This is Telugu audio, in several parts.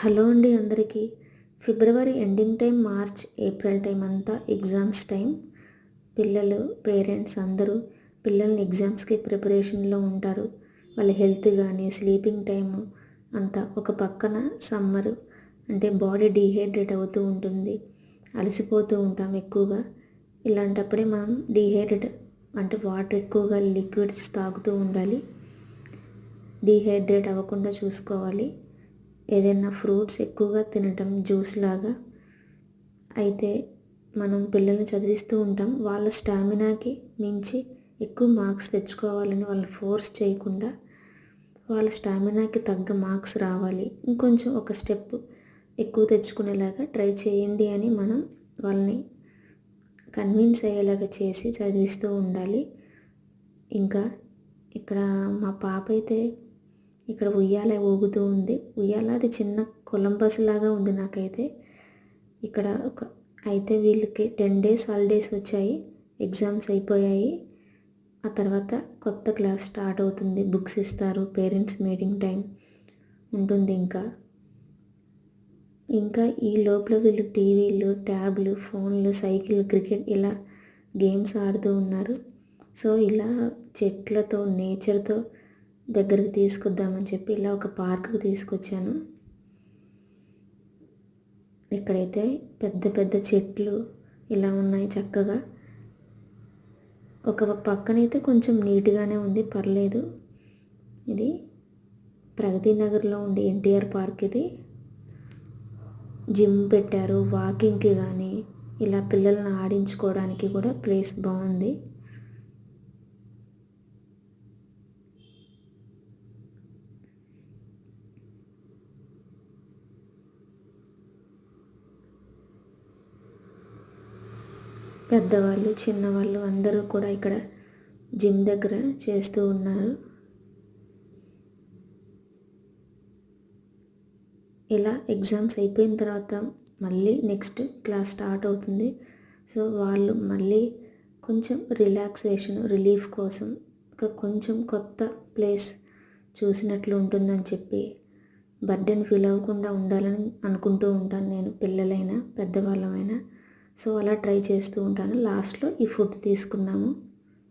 హలో అండి అందరికీ. February ending time, March April time అంతా ఎగ్జామ్స్ టైం. పిల్లలు, పేరెంట్స్ అందరూ పిల్లల్ని ఎగ్జామ్స్కి ప్రిపరేషన్లో ఉంటారు. వాళ్ళ హెల్త్ కానీ స్లీపింగ్ టైము అంతా. ఒక పక్కన సమ్మరు అంటే బాడీ డీహైడ్రేట్ అవుతూ ఉంటుంది, అలసిపోతూ ఉంటాం ఎక్కువగా. ఇలాంటప్పుడే మనం డీహైడ్రేట్ అంటే వాటర్ ఎక్కువగా లిక్విడ్స్ తాగుతూ ఉండాలి. డీహైడ్రేట్ అవ్వకుండా చూసుకోవాలి. ఏదైనా ఫ్రూట్స్ ఎక్కువగా తినటం, జ్యూస్ లాగా. అయితే మనం పిల్లల్ని చదివిస్తూ ఉంటాం, వాళ్ళ స్టామినాకి మించి ఎక్కువ మార్క్స్ తెచ్చుకోవాలని వాళ్ళని ఫోర్స్ చేయకుండా వాళ్ళ స్టామినాకి తగ్గ మార్క్స్ రావాలి, ఇంకొంచెం ఒక స్టెప్ ఎక్కువ తెచ్చుకునేలాగా ట్రై చేయండి అని మనం వాళ్ళని కన్విన్స్ అయ్యేలాగా చేసి చదివిస్తూ ఉండాలి. ఇంకా ఇక్కడ మా పాప అయితే ఇక్కడ ఉయ్యాల ఊగుతూ ఉంది. ఉయ్యాల అది చిన్న కొలంబస్ లాగా ఉంది నాకైతే. ఇక్కడ అయితే వీళ్ళకి 10 days హాలిడేస్ వచ్చాయి, ఎగ్జామ్స్ అయిపోయాయి. ఆ తర్వాత కొత్త క్లాస్ స్టార్ట్ అవుతుంది, బుక్స్ ఇస్తారు, పేరెంట్స్ మీటింగ్ టైం ఉంటుంది. ఇంకా ఈ లోపల వీళ్ళు టీవీలు, ట్యాబ్లు, ఫోన్లు, సైకిల్, క్రికెట్ ఇలా గేమ్స్ ఆడుతూ ఉన్నారు. సో ఇలా చెట్లతో, నేచర్తో దగ్గరికి తీసుకొద్దామని చెప్పి ఇలా ఒక పార్క్కి తీసుకొచ్చాను. ఇక్కడైతే పెద్ద పెద్ద చెట్లు ఇలా ఉన్నాయి చక్కగా. ఒక పక్కనైతే కొంచెం నీట్గానే ఉంది, పర్లేదు. ఇది ప్రగతి నగర్లో ఉండే ఎన్టీఆర్ పార్క్. ఇది జిమ్ పెట్టారు, వాకింగ్కి కానీ ఇలా పిల్లల్ని ఆడించుకోవడానికి కూడా ప్లేస్ బాగుంది. పెద్దవాళ్ళు, చిన్నవాళ్ళు అందరూ కూడా ఇక్కడ జిమ్ దగ్గర చేస్తూ ఉన్నారు. ఇలా ఎగ్జామ్స్ అయిపోయిన తర్వాత మళ్ళీ నెక్స్ట్ క్లాస్ స్టార్ట్ అవుతుంది. సో వాళ్ళు మళ్ళీ కొంచెం రిలాక్సేషన్, రిలీఫ్ కోసం కొంచెం కొత్త ప్లేస్ చూసినట్లు ఉంటుందని చెప్పి బర్డెన్ ఫీల్ అవ్వకుండా ఉండాలని అనుకుంటూ ఉంటాను నేను, పిల్లలైనా పెద్దవాళ్ళమైనా. సో అలా ట్రై చేస్తూ ఉంటాను. లాస్ట్లో ఈ ఫుడ్ తీసుకున్నాము.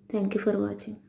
Thank you for watching.